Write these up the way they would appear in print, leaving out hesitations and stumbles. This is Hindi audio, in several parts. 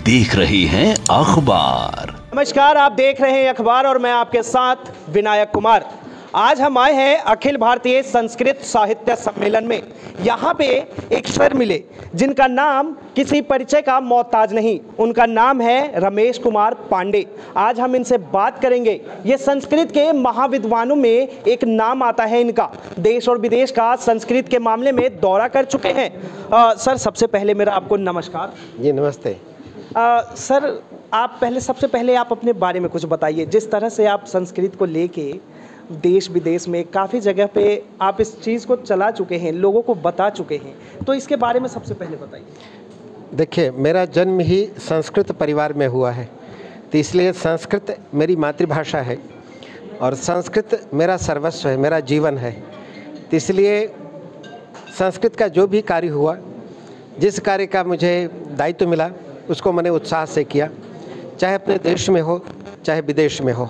देख रहे हैं अखबार। नमस्कार, आप देख रहे हैं अखबार और मैं आपके साथ विनायक कुमार। आज हम आए हैं अखिल भारतीय संस्कृत साहित्य सम्मेलन में। यहाँ पे एक सर मिले जिनका नाम किसी परिचय का मोहताज नहीं। उनका नाम है रमेश कुमार पांडे। आज हम इनसे बात करेंगे। ये संस्कृत के महाविद्वानों में एक नाम आता है इनका। देश और विदेश का संस्कृत के मामले में दौरा कर चुके हैं। सर, सबसे पहले मेरा आपको नमस्कार। जी नमस्ते। सर, आप सबसे पहले आप अपने बारे में कुछ बताइए। जिस तरह से आप संस्कृत को लेके देश विदेश में काफ़ी जगह पे आप इस चीज़ को चला चुके हैं, लोगों को बता चुके हैं, तो इसके बारे में सबसे पहले बताइए। देखिए, मेरा जन्म ही संस्कृत परिवार में हुआ है, तो इसलिए संस्कृत मेरी मातृभाषा है और संस्कृत मेरा सर्वस्व है, मेरा जीवन है। तो इसलिए संस्कृत का जो भी कार्य हुआ, जिस कार्य का मुझे दायित्व मिला, उसको मैंने उत्साह से किया, चाहे अपने देश में हो चाहे विदेश में हो।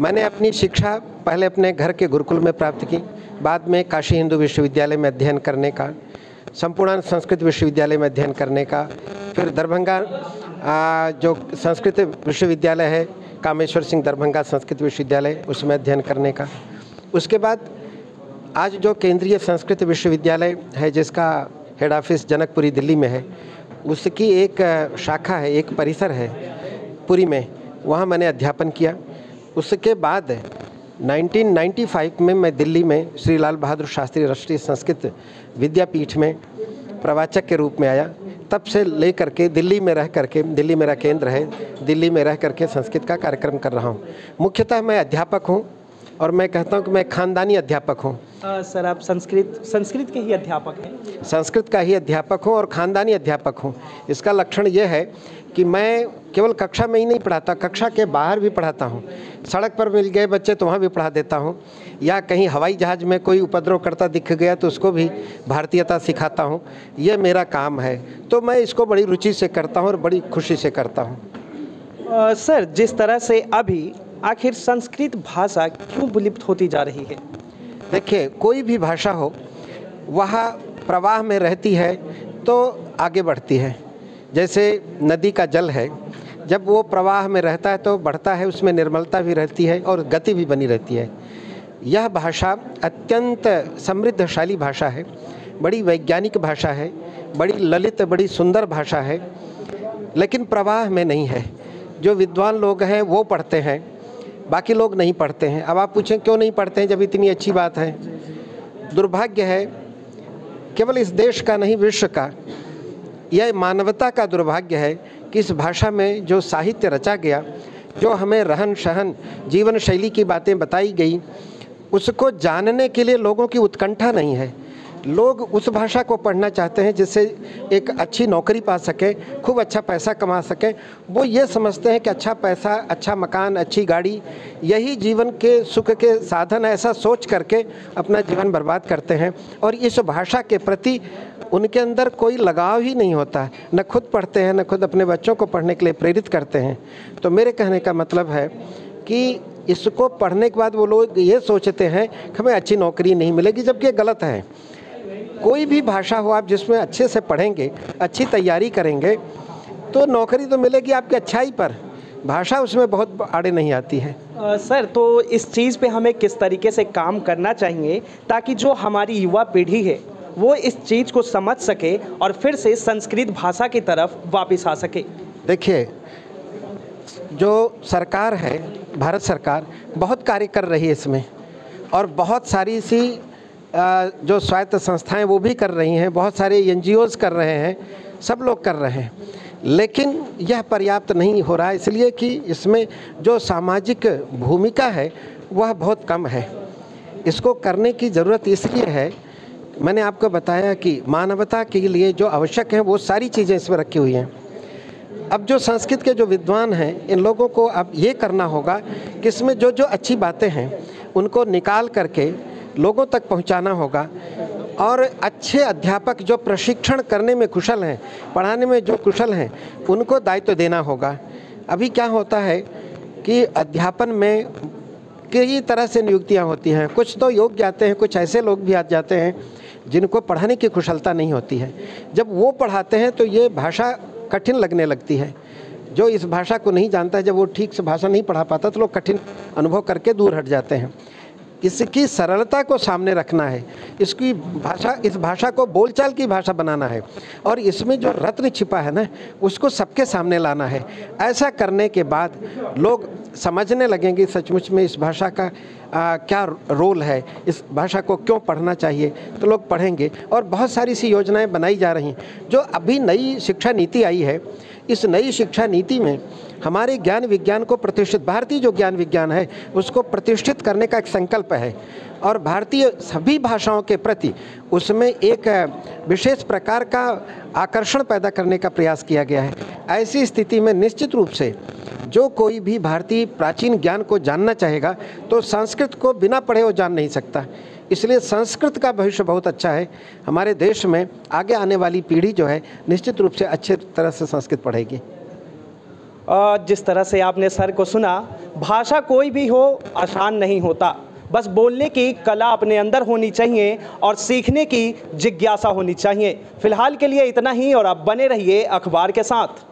मैंने अपनी शिक्षा पहले अपने घर के गुरुकुल में प्राप्त की, बाद में काशी हिंदू विश्वविद्यालय में अध्ययन करने का, संपूर्ण संस्कृत विश्वविद्यालय में अध्ययन करने का, फिर दरभंगा जो संस्कृत विश्वविद्यालय है, कामेश्वर सिंह दरभंगा संस्कृत विश्वविद्यालय, उसमें अध्ययन करने का। उसके बाद आज जो केंद्रीय संस्कृत विश्वविद्यालय है, जिसका हेड ऑफिस जनकपुरी दिल्ली में है, उसकी एक शाखा है, एक परिसर है पुरी में, वहाँ मैंने अध्यापन किया। उसके बाद 1995 में मैं दिल्ली में श्री लाल बहादुर शास्त्री राष्ट्रीय संस्कृत विद्यापीठ में प्रवाचक के रूप में आया। तब से लेकर के दिल्ली में रह करके, दिल्ली मेरा केंद्र है, दिल्ली में रह करके संस्कृत का कार्यक्रम कर रहा हूँ। मुख्यतः मैं अध्यापक हूँ और मैं कहता हूँ कि मैं खानदानी अध्यापक हूँ। सर, आप संस्कृत के ही अध्यापक हैं? संस्कृत का ही अध्यापक हूँ और ख़ानदानी अध्यापक हूँ। इसका लक्षण ये है कि मैं केवल कक्षा में ही नहीं पढ़ाता, कक्षा के बाहर भी पढ़ाता हूँ। सड़क पर मिल गए बच्चे तो वहाँ भी पढ़ा देता हूँ, या कहीं हवाई जहाज़ में कोई उपद्रव करता दिख गया तो उसको भी भारतीयता सिखाता हूँ। ये मेरा काम है, तो मैं इसको बड़ी रुचि से करता हूँ और बड़ी खुशी से करता हूँ। सर, जिस तरह से अभी आखिर संस्कृत भाषा क्यों विलुप्त होती जा रही है? देखिए, कोई भी भाषा हो, वह प्रवाह में रहती है तो आगे बढ़ती है। जैसे नदी का जल है, जब वो प्रवाह में रहता है तो बढ़ता है, उसमें निर्मलता भी रहती है और गति भी बनी रहती है। यह भाषा अत्यंत समृद्धशाली भाषा है, बड़ी वैज्ञानिक भाषा है, बड़ी ललित, बड़ी सुंदर भाषा है, लेकिन प्रवाह में नहीं है। जो विद्वान लोग हैं वो पढ़ते हैं, बाकी लोग नहीं पढ़ते हैं। अब आप पूछें क्यों नहीं पढ़ते हैं जब इतनी अच्छी बात है? दुर्भाग्य है, केवल इस देश का नहीं, विश्व का, यह मानवता का दुर्भाग्य है कि इस भाषा में जो साहित्य रचा गया, जो हमें रहन सहन, जीवन शैली की बातें बताई गई, उसको जानने के लिए लोगों की उत्कंठा नहीं है। लोग उस भाषा को पढ़ना चाहते हैं जिससे एक अच्छी नौकरी पा सके, खूब अच्छा पैसा कमा सके। वो ये समझते हैं कि अच्छा पैसा, अच्छा मकान, अच्छी गाड़ी, यही जीवन के सुख के साधन है, ऐसा सोच करके अपना जीवन बर्बाद करते हैं। और इस भाषा के प्रति उनके अंदर कोई लगाव ही नहीं होता है, न खुद पढ़ते हैं, न खुद अपने बच्चों को पढ़ने के लिए प्रेरित करते हैं। तो मेरे कहने का मतलब है कि इसको पढ़ने के बाद वो लोग ये सोचते हैं कि हमें अच्छी नौकरी नहीं मिलेगी, जबकि ये गलत है। कोई भी भाषा हो, आप जिसमें अच्छे से पढ़ेंगे, अच्छी तैयारी करेंगे, तो नौकरी तो मिलेगी आपकी अच्छाई पर, भाषा उसमें बहुत आड़े नहीं आती है। सर, तो इस चीज़ पे हमें किस तरीके से काम करना चाहिए ताकि जो हमारी युवा पीढ़ी है वो इस चीज़ को समझ सके और फिर से संस्कृत भाषा की तरफ वापस आ सके? देखिए, जो सरकार है, भारत सरकार बहुत कार्य कर रही है इसमें, और बहुत सारी सी जो स्वायत्त संस्थाएं वो भी कर रही हैं, बहुत सारे NGOs कर रहे हैं, सब लोग कर रहे हैं, लेकिन यह पर्याप्त नहीं हो रहा है, इसलिए कि इसमें जो सामाजिक भूमिका है वह बहुत कम है। इसको करने की ज़रूरत इसलिए है, मैंने आपको बताया कि मानवता के लिए जो आवश्यक है वो सारी चीज़ें इसमें रखी हुई हैं। अब जो संस्कृत के जो विद्वान हैं, इन लोगों को अब ये करना होगा कि इसमें जो जो अच्छी बातें हैं उनको निकाल करके लोगों तक पहुंचाना होगा, और अच्छे अध्यापक जो प्रशिक्षण करने में कुशल हैं, पढ़ाने में जो कुशल हैं, उनको दायित्व देना होगा। अभी क्या होता है कि अध्यापन में कई तरह से नियुक्तियां होती हैं, कुछ तो योग्य आते हैं, कुछ ऐसे लोग भी आ जाते हैं जिनको पढ़ाने की कुशलता नहीं होती है। जब वो पढ़ाते हैं तो ये भाषा कठिन लगने लगती है। जो इस भाषा को नहीं जानता है, जब वो ठीक से भाषा नहीं पढ़ा पाता तो लोग कठिन अनुभव करके दूर हट जाते हैं। इसकी सरलता को सामने रखना है, इस भाषा को बोलचाल की भाषा बनाना है और इसमें जो रत्न छिपा है ना, उसको सबके सामने लाना है। ऐसा करने के बाद लोग समझने लगेंगे सचमुच में इस भाषा का क्या रोल है, इस भाषा को क्यों पढ़ना चाहिए, तो लोग पढ़ेंगे। और बहुत सारी सी योजनाएं बनाई जा रही हैं। जो अभी नई शिक्षा नीति आई है, इस नई शिक्षा नीति में हमारे ज्ञान विज्ञान को प्रतिष्ठित, भारतीय जो ज्ञान विज्ञान है उसको प्रतिष्ठित करने का एक संकल्प है और भारतीय सभी भाषाओं के प्रति उसमें एक विशेष प्रकार का आकर्षण पैदा करने का प्रयास किया गया है। ऐसी स्थिति में निश्चित रूप से जो कोई भी भारतीय प्राचीन ज्ञान को जानना चाहेगा तो संस्कृत को बिना पढ़े वो जान नहीं सकता। इसलिए संस्कृत का भविष्य बहुत अच्छा है। हमारे देश में आगे आने वाली पीढ़ी जो है निश्चित रूप से अच्छे तरह से संस्कृत पढ़ेगी। जिस तरह से आपने सर को सुना, भाषा कोई भी हो आसान नहीं होता, बस बोलने की कला अपने अंदर होनी चाहिए और सीखने की जिज्ञासा होनी चाहिए। फिलहाल के लिए इतना ही और आप बने रहिए अखबार के साथ।